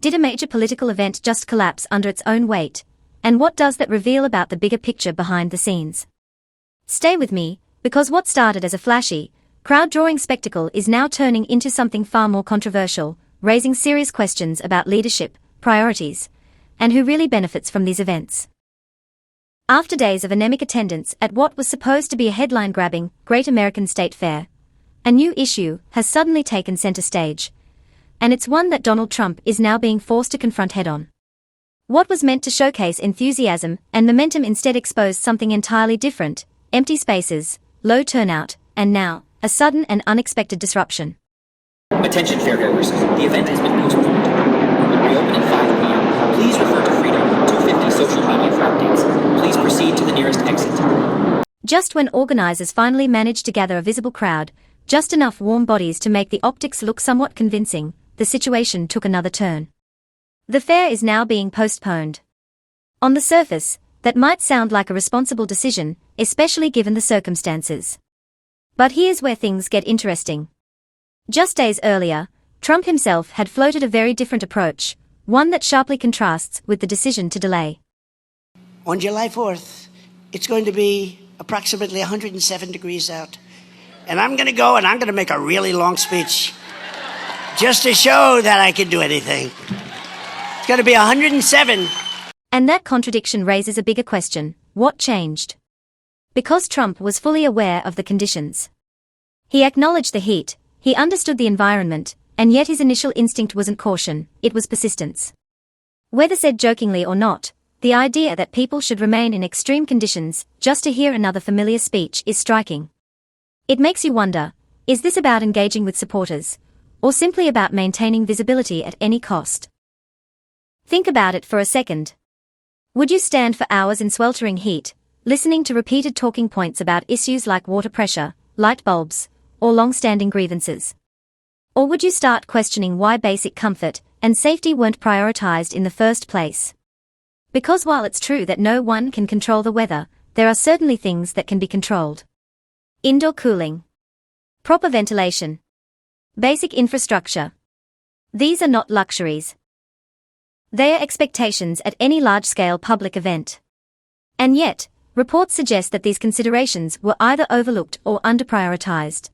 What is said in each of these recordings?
Did a major political event just collapse under its own weight? And what does that reveal about the bigger picture behind the scenes? Stay with me, because what started as a flashy, crowd-drawing spectacle is now turning into something far more controversial, raising serious questions about leadership, priorities, and who really benefits from these events. After days of anemic attendance at what was supposed to be a headline-grabbing Great American State Fair, a new issue has suddenly taken center stage, and it's one that Donald Trump is now being forced to confront head-on. What was meant to showcase enthusiasm and momentum instead exposed something entirely different: empty spaces, low turnout, and now, a sudden and unexpected disruption. Attention fairgoers, the event has been postponed. We will reopen at 5 p.m. Please refer to Freedom 250 social media for updates. Please proceed to the nearest exit. Just when organizers finally managed to gather a visible crowd, just enough warm bodies to make the optics look somewhat convincing, the situation took another turn. The fair is now being postponed. On the surface, that might sound like a responsible decision, especially given the circumstances. But here's where things get interesting. Just days earlier, Trump himself had floated a very different approach, one that sharply contrasts with the decision to delay. On July 4th, it's going to be approximately 107 degrees out. And I'm going to go and I'm going to make a really long speech just to show that I can do anything. It's going to be 107. And that contradiction raises a bigger question: what changed? Because Trump was fully aware of the conditions. He acknowledged the heat, he understood the environment, and yet his initial instinct wasn't caution, it was persistence. Whether said jokingly or not, the idea that people should remain in extreme conditions just to hear another familiar speech is striking. It makes you wonder, is this about engaging with supporters, or simply about maintaining visibility at any cost? Think about it for a second. Would you stand for hours in sweltering heat, listening to repeated talking points about issues like water pressure, light bulbs, or long-standing grievances? Or would you start questioning why basic comfort and safety weren't prioritized in the first place? Because while it's true that no one can control the weather, there are certainly things that can be controlled. Indoor cooling, proper ventilation, basic infrastructure. These are not luxuries. They are expectations at any large-scale public event. And yet, reports suggest that these considerations were either overlooked or underprioritized.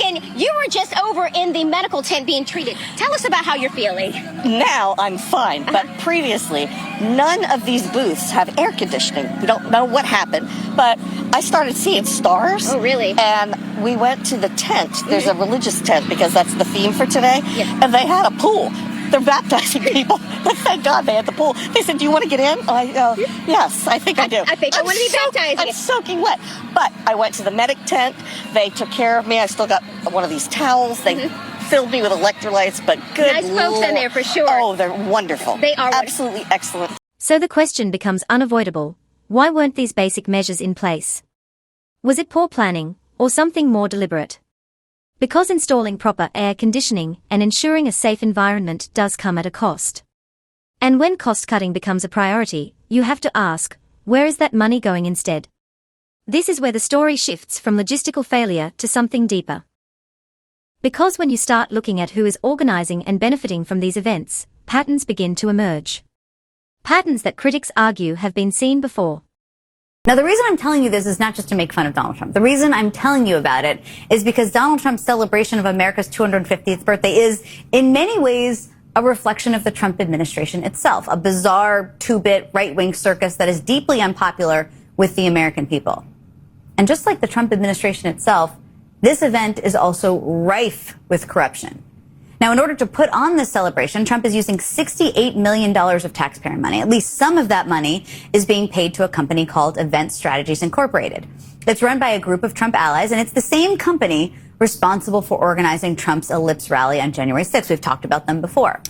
And you were just over in the medical tent being treated. Tell us about how you're feeling. Now I'm fine, but previously, none of these booths have air conditioning. We don't know what happened, but I started seeing stars. Oh, really? And we went to the tent. There's a religious tent because that's the theme for today. Yeah. And they had a pool. They're baptizing people. Thank God they had the pool. They said, "Do you want to get in?" I go, "Yes, I think I do." I think I want to be baptized. I'm soaking wet. But I went to the medic tent. They took care of me. I still got one of these towels. They filled me with electrolytes, but good Nice folks in there for sure. Oh, they're wonderful. They are absolutely excellent. So the question becomes unavoidable: why weren't these basic measures in place? Was it poor planning, or something more deliberate? Because installing proper air conditioning and ensuring a safe environment does come at a cost. And when cost-cutting becomes a priority, you have to ask, where is that money going instead? This is where the story shifts from logistical failure to something deeper. Because when you start looking at who is organizing and benefiting from these events, patterns begin to emerge. Patterns that critics argue have been seen before. Now, the reason I'm telling you this is not just to make fun of Donald Trump. The reason I'm telling you about it is because Donald Trump's celebration of America's 250th birthday is, in many ways, a reflection of the Trump administration itself, a bizarre two-bit right-wing circus that is deeply unpopular with the American people. And just like the Trump administration itself, this event is also rife with corruption. Now, in order to put on this celebration, Trump is using $68 million of taxpayer money. At least some of that money is being paid to a company called Event Strategies Incorporated. It's run by a group of Trump allies, and it's the same company responsible for organizing Trump's Ellipse rally on January 6th. We've talked about them before.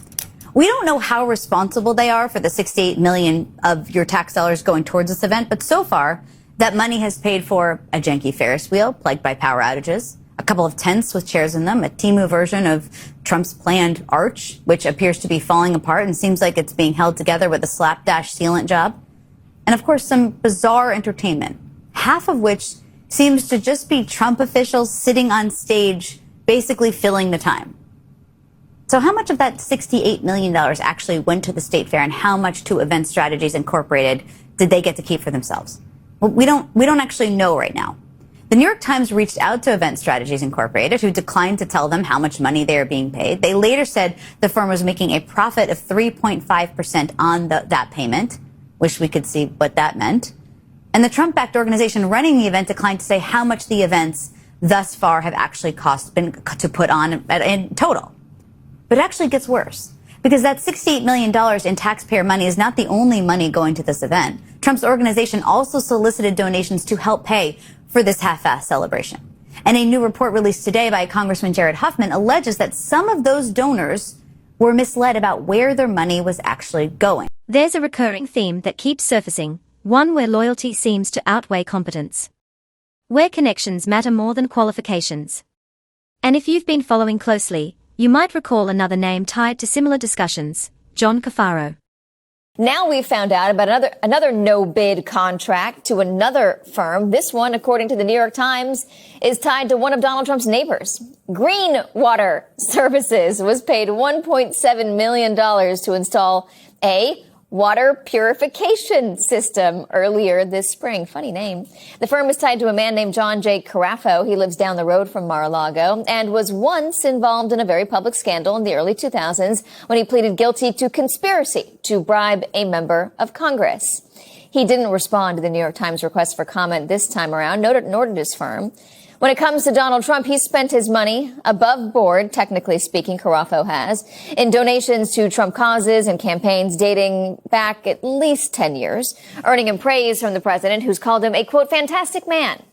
We don't know how responsible they are for the $68 million of your tax dollars going towards this event, but so far, that money has paid for a janky Ferris wheel plagued by power outages, a couple of tents with chairs in them, a Temu version of Trump's planned arch, which appears to be falling apart and seems like it's being held together with a slapdash sealant job, and of course some bizarre entertainment, half of which seems to just be Trump officials sitting on stage basically filling the time. So how much of that $68 million actually went to the State Fair, and how much to Event Strategies Incorporated did they get to keep for themselves? Well, we don't actually know right now. The New York Times reached out to Event Strategies Incorporated, who declined to tell them how much money they are being paid. They later said the firm was making a profit of 3.5% on that payment. Wish we could see what that meant. And the Trump-backed organization running the event declined to say how much the events thus far have actually been to put on in total. But it actually gets worse, because that $68 million in taxpayer money is not the only money going to this event. Trump's organization also solicited donations to help pay for this half-assed celebration. And a new report released today by Congressman Jared Huffman alleges that some of those donors were misled about where their money was actually going. There's a recurring theme that keeps surfacing, one where loyalty seems to outweigh competence, where connections matter more than qualifications. And if you've been following closely, you might recall another name tied to similar discussions, John Cafaro. Now we've found out about another no-bid contract to another firm. This one, according to the New York Times, is tied to one of Donald Trump's neighbors. Green Water Services was paid $1.7 million to install a water purification system earlier this spring. Funny name. The firm is tied to a man named John J. Carafo. He lives down the road from Mar-a-Lago and was once involved in a very public scandal in the early 2000s when he pleaded guilty to conspiracy to bribe a member of Congress. He didn't respond to the New York Times request for comment this time around, nor did his firm. When it comes to Donald Trump, he's spent his money above board, technically speaking, Carafo has, in donations to Trump causes and campaigns dating back at least 10 years, earning him praise from the president, who's called him a, quote, fantastic man.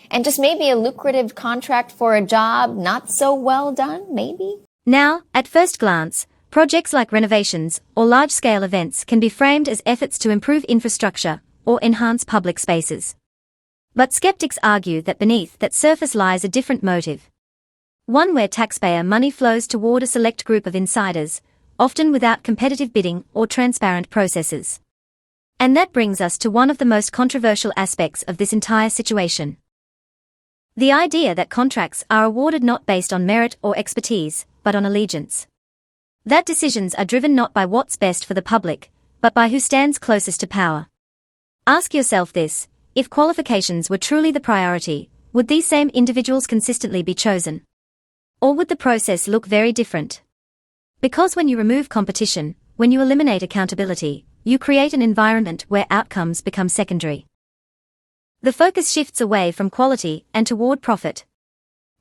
And just maybe a lucrative contract for a job not so well done, maybe? Now, at first glance, projects like renovations or large-scale events can be framed as efforts to improve infrastructure or enhance public spaces. But skeptics argue that beneath that surface lies a different motive. One where taxpayer money flows toward a select group of insiders, often without competitive bidding or transparent processes. And that brings us to one of the most controversial aspects of this entire situation. The idea that contracts are awarded not based on merit or expertise, but on allegiance. That decisions are driven not by what's best for the public, but by who stands closest to power. Ask yourself this. If qualifications were truly the priority, would these same individuals consistently be chosen? Or would the process look very different? Because when you remove competition, when you eliminate accountability, you create an environment where outcomes become secondary. The focus shifts away from quality and toward profit.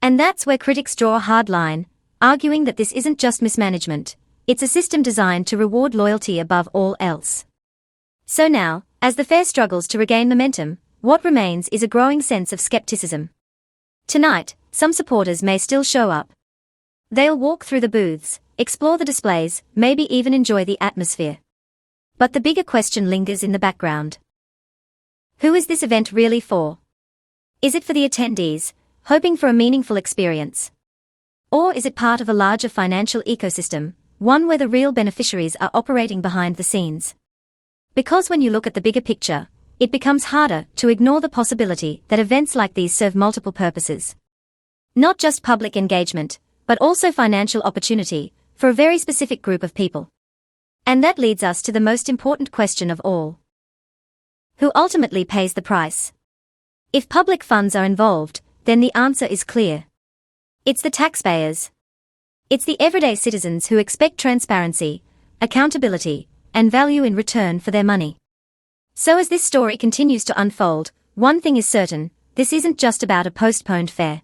And that's where critics draw a hard line, arguing that this isn't just mismanagement, it's a system designed to reward loyalty above all else. So now, as the fair struggles to regain momentum, what remains is a growing sense of skepticism. Tonight, some supporters may still show up. They'll walk through the booths, explore the displays, maybe even enjoy the atmosphere. But the bigger question lingers in the background. Who is this event really for? Is it for the attendees, hoping for a meaningful experience? Or is it part of a larger financial ecosystem, one where the real beneficiaries are operating behind the scenes? Because when you look at the bigger picture, it becomes harder to ignore the possibility that events like these serve multiple purposes. Not just public engagement, but also financial opportunity for a very specific group of people. And that leads us to the most important question of all. Who ultimately pays the price? If public funds are involved, then the answer is clear. It's the taxpayers. It's the everyday citizens who expect transparency, accountability, and value in return for their money. So as this story continues to unfold, one thing is certain, this isn't just about a postponed fair.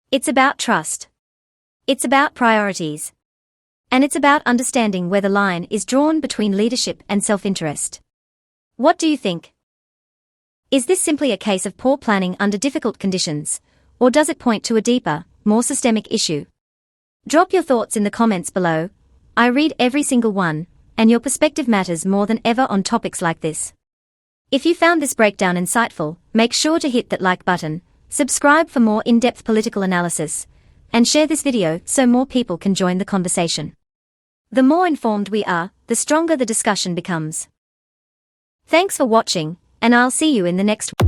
It's about trust. It's about priorities. And it's about understanding where the line is drawn between leadership and self-interest. What do you think? Is this simply a case of poor planning under difficult conditions, or does it point to a deeper, more systemic issue? Drop your thoughts in the comments below. I read every single one, and your perspective matters more than ever on topics like this. If you found this breakdown insightful, make sure to hit that like button, subscribe for more in-depth political analysis, and share this video so more people can join the conversation. The more informed we are, the stronger the discussion becomes. Thanks for watching, and I'll see you in the next one.